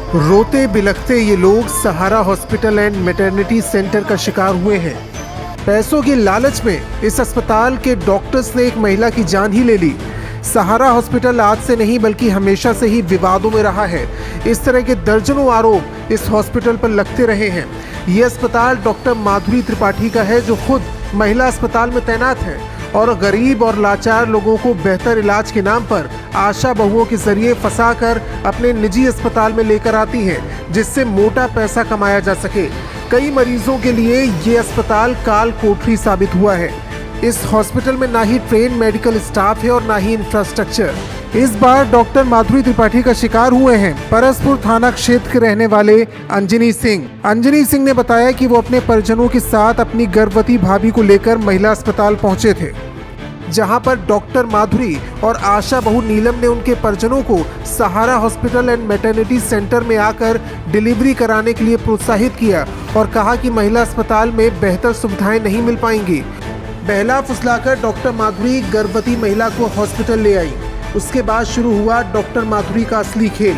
रोते बिलखते ये लोग सहारा हॉस्पिटल एंड मैटरनिटी सेंटर का शिकार हुए हैं। पैसों की लालच में इस अस्पताल के डॉक्टर्स ने एक महिला की जान ही ले ली। सहारा हॉस्पिटल आज से नहीं बल्कि हमेशा से ही विवादों में रहा है। इस तरह के दर्जनों आरोप इस हॉस्पिटल पर लगते रहे हैं। ये अस्पताल डॉक्टर माधुरी त्रिपाठी का है, जो खुद महिला अस्पताल में तैनात है और गरीब और लाचार लोगों को बेहतर इलाज के नाम पर आशा बहुओं के जरिए फंसाकर अपने निजी अस्पताल में लेकर आती हैं, जिससे मोटा पैसा कमाया जा सके। कई मरीजों के लिए ये अस्पताल काल कोठरी साबित हुआ है। इस हॉस्पिटल में ना ही ट्रेन मेडिकल स्टाफ है और ना ही इंफ्रास्ट्रक्चर। इस बार डॉक्टर माधुरी त्रिपाठी का शिकार हुए हैं परसपुर थाना क्षेत्र के रहने वाले अंजनी सिंह ने बताया कि वो अपने परिजनों के साथ अपनी गर्भवती भाभी को लेकर महिला अस्पताल पहुंचे थे, जहां पर डॉक्टर माधुरी और आशा बहू नीलम ने उनके परिजनों को सहारा हॉस्पिटल एंड मैटरनिटी सेंटर में आकर डिलीवरी कराने के लिए प्रोत्साहित किया और कहा कि महिला अस्पताल में बेहतर सुविधाएं नहीं मिल पाएंगी। बहला फुसलाकर डॉक्टर माधुरी गर्भवती महिला को हॉस्पिटल ले आई। उसके बाद शुरू हुआ डॉक्टर माधुरी का असली खेल।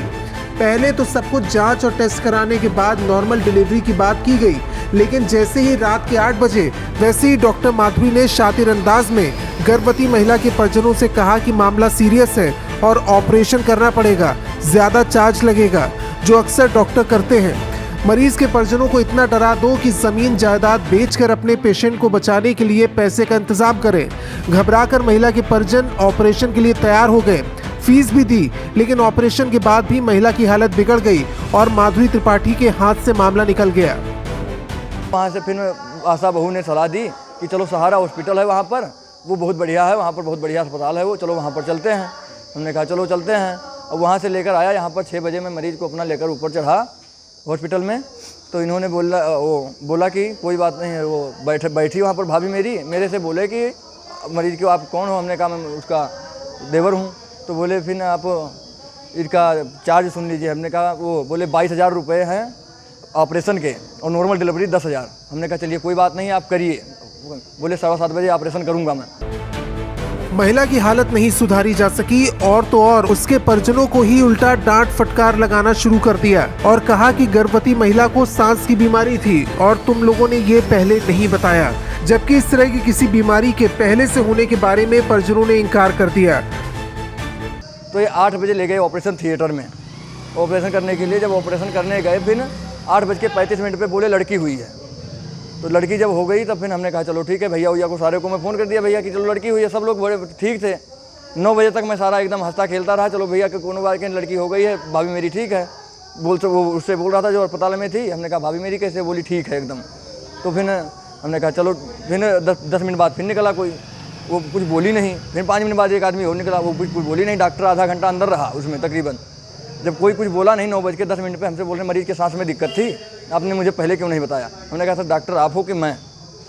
पहले तो सब कुछ जांच और टेस्ट कराने के बाद नॉर्मल डिलीवरी की बात की गई, लेकिन जैसे ही रात के 8 बजे वैसे ही डॉक्टर माधुरी ने शातिर अंदाज में गर्भवती महिला के परिजनों से कहा कि मामला सीरियस है और ऑपरेशन करना पड़ेगा, ज़्यादा चार्ज लगेगा, जो अक्सर डॉक्टर करते हैं। मरीज के परिजनों को इतना डरा दो कि जमीन जायदाद बेचकर अपने पेशेंट को बचाने के लिए पैसे का इंतजाम करें। घबराकर महिला के परिजन ऑपरेशन के लिए तैयार हो गए, फीस भी दी, लेकिन ऑपरेशन के बाद भी महिला की हालत बिगड़ गई और माधुरी त्रिपाठी के हाथ से मामला निकल गया। वहाँ से फिर आशा बहू ने सलाह दी कि चलो सहारा हॉस्पिटल है, वहाँ पर वो बहुत बढ़िया है, वहाँ पर बहुत बढ़िया अस्पताल है वो, चलो वहाँ पर चलते हैं। हमने कहा चलो चलते हैं। और वहाँ से लेकर आया, यहाँ पर 6 बजे मैं मरीज़ को अपना लेकर ऊपर चढ़ा हॉस्पिटल में। तो इन्होंने बोला कि कोई बात नहीं है, वो बैठी वहाँ पर भाभी मेरे से बोले कि मरीज़ को आप कौन हो। हमने कहा मैं उसका देवर हूँ। तो बोले फिर आप इसका चार्ज सुन लीजिए। हमने कहा वो बोले 22,000 रुपये हैं ऑपरेशन के और नॉर्मल डिलीवरी 10,000। हमने कहा चलिए कोई बात नहीं आप करिए। बोले 7:15 बजे ऑपरेशन करूँगा मैं। महिला की हालत नहीं सुधारी जा सकी और तो और उसके परिजनों को ही उल्टा डांट फटकार लगाना शुरू कर दिया और कहा कि गर्भवती महिला को सांस की बीमारी थी और तुम लोगों ने ये पहले नहीं बताया, जबकि इस तरह की किसी बीमारी के पहले से होने के बारे में परिजनों ने इनकार कर दिया। तो ये 8 बजे ले गए ऑपरेशन थिएटर में ऑपरेशन करने के लिए। जब ऑपरेशन करने गए फिर 8:35 पे बोले लड़की हुई है। तो लड़की जब हो गई तब फिर हमने कहा चलो ठीक है, भैया को सारे को मैं फ़ोन कर दिया भैया कि चलो लड़की हुई है। सब लोग बड़े ठीक थे। 9 बजे तक मैं सारा एकदम हंसता खेलता रहा, चलो भैया कि कोनो बार की लड़की हो गई है, भाभी मेरी ठीक है। वो उससे बोल रहा था जो अस्पताल में थी। हमने कहा भाभी मेरी कैसे, बोली ठीक है एकदम। तो फिर हमने कहा चलो, फिर 10 मिनट बाद फिर निकला कोई, वो कुछ बोली नहीं। फिर 5 मिनट बाद एक आदमी और निकला, वो कुछ बोली नहीं। डॉक्टर आधा घंटा अंदर रहा उसमें तकरीबन। जब कोई कुछ बोला नहीं, 9:10 पे हमसे बोल रहे मरीज़ के सांस में दिक्कत थी, आपने मुझे पहले क्यों नहीं बताया। हमने कहा सर डॉक्टर आप हो कि मैं,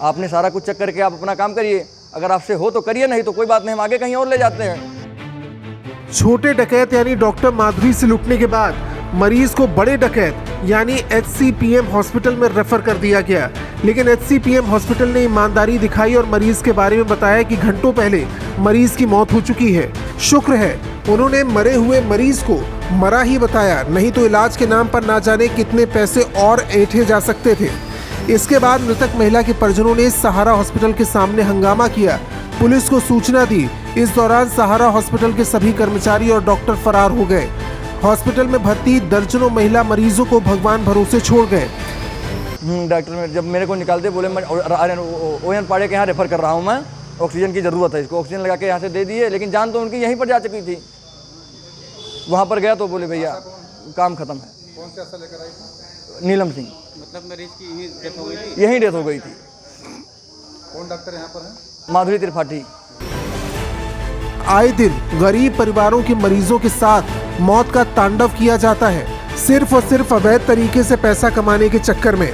आपने सारा कुछ चेक करके आप अपना काम करिए, अगर आपसे हो तो करिए, नहीं तो कोई बात नहीं, हम आगे कहीं और ले जाते हैं। छोटे डकैत यानी डॉक्टर माधुरी से लूटने के बाद मरीज को बड़े डकैत यानी HCPM हॉस्पिटल में रेफर कर दिया गया, लेकिन HCPM हॉस्पिटल ने ईमानदारी दिखाई और मरीज के बारे में बताया कि घंटों पहले मरीज की मौत हो चुकी है। शुक्र है उन्होंने मरे हुए मरीज को मरा ही बताया, नहीं तो इलाज के नाम पर ना जाने कितने पैसे और ऐंठे जा सकते थे। इसके बाद मृतक महिला के परिजनों ने सहारा हॉस्पिटल के सामने हंगामा किया, पुलिस को सूचना दी। इस दौरान सहारा हॉस्पिटल के सभी कर्मचारी और डॉक्टर फरार हो गए। हॉस्पिटल में भर्ती दर्जनों महिला मरीजों को भगवान भरोसे छोड़ गए। डॉक्टर में जब मेरे को निकालते बोले मैं ON पाड़े के यहाँ रेफर कर रहा हूँ, मैं ऑक्सीजन की ज़रूरत है, इसको ऑक्सीजन लगा के यहाँ से दे दिए। लेकिन जान तो उनकी यहीं पर जा चुकी थी। वहाँ पर गया तो बोले भैया काम खत्म है। कौन से आशा लेकर आई थी? नीलम सिंह। मतलब मरीज की यहीं डेथ हो गई थी? यहीं डेथ हो गई थी। कौन डॉक्टर यहाँ पर है? माधुरी त्रिपाठी। आए दिन गरीब परिवारों के मरीजों के साथ मौत का तांडव किया जाता है, सिर्फ और सिर्फ अवैध तरीके से पैसा कमाने के चक्कर में।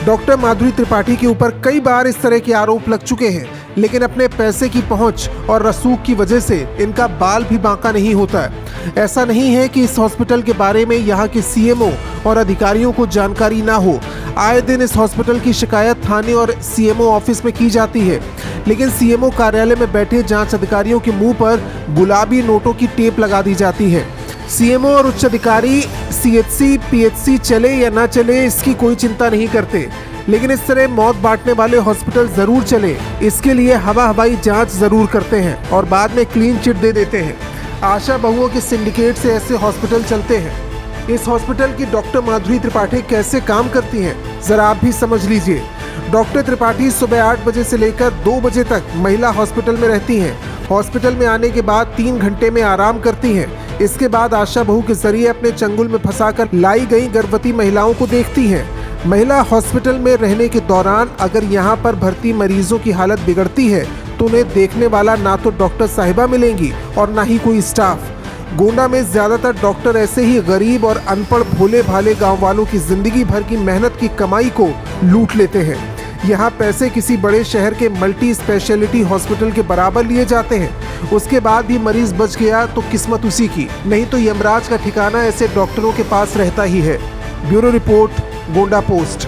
डॉक्टर माधुरी त्रिपाठी के ऊपर कई बार इस तरह के आरोप लग चुके हैं, लेकिन अपने पैसे की पहुंच और रसूख की वजह से इनका बाल भी बांका नहीं होता है। ऐसा नहीं है कि इस हॉस्पिटल के बारे में यहाँ के CMO और अधिकारियों को जानकारी ना हो। आए दिन इस हॉस्पिटल की शिकायत थाने और CMO ऑफिस में की जाती है, लेकिन CMO कार्यालय में बैठे जांच अधिकारियों के मुंह पर गुलाबी नोटों की टेप लगा दी जाती है। CMO और उच्च अधिकारी सीएचसी पीएचसी चले या ना चले इसकी कोई चिंता नहीं करते, लेकिन इस तरह मौत बांटने वाले हॉस्पिटल जरूर चले, इसके लिए हवाई जांच जरूर करते हैं और बाद में क्लीन चिट दे देते हैं। आशा बहुओं के सिंडिकेट से ऐसे हॉस्पिटल चलते हैं। इस हॉस्पिटल की डॉक्टर माधुरी त्रिपाठी कैसे काम करती हैं, जरा आप भी समझ लीजिए। डॉक्टर त्रिपाठी सुबह 8 बजे से लेकर 2 बजे तक महिला हॉस्पिटल में रहती हैं। हॉस्पिटल में आने के बाद 3 घंटे में आराम करती हैं। इसके बाद आशा बहू के जरिए अपने चंगुल में फंसाकर लाई गई गर्भवती महिलाओं को देखती हैं। महिला हॉस्पिटल में रहने के दौरान अगर यहाँ पर भर्ती मरीजों की हालत बिगड़ती है तो उन्हें देखने वाला ना तो डॉक्टर साहिबा मिलेंगी और ना ही कोई स्टाफ। गोंडा में ज्यादातर डॉक्टर ऐसे ही गरीब और अनपढ़ भोले भाले गांव वालों की जिंदगी भर की मेहनत की कमाई को लूट लेते हैं। यहाँ पैसे किसी बड़े शहर के मल्टी स्पेशलिटी हॉस्पिटल के बराबर लिए जाते हैं। उसके बाद भी मरीज बच गया तो किस्मत उसी की, नहीं तो यमराज का ठिकाना ऐसे डॉक्टरों के पास रहता ही है। Bureau report, Gonda post.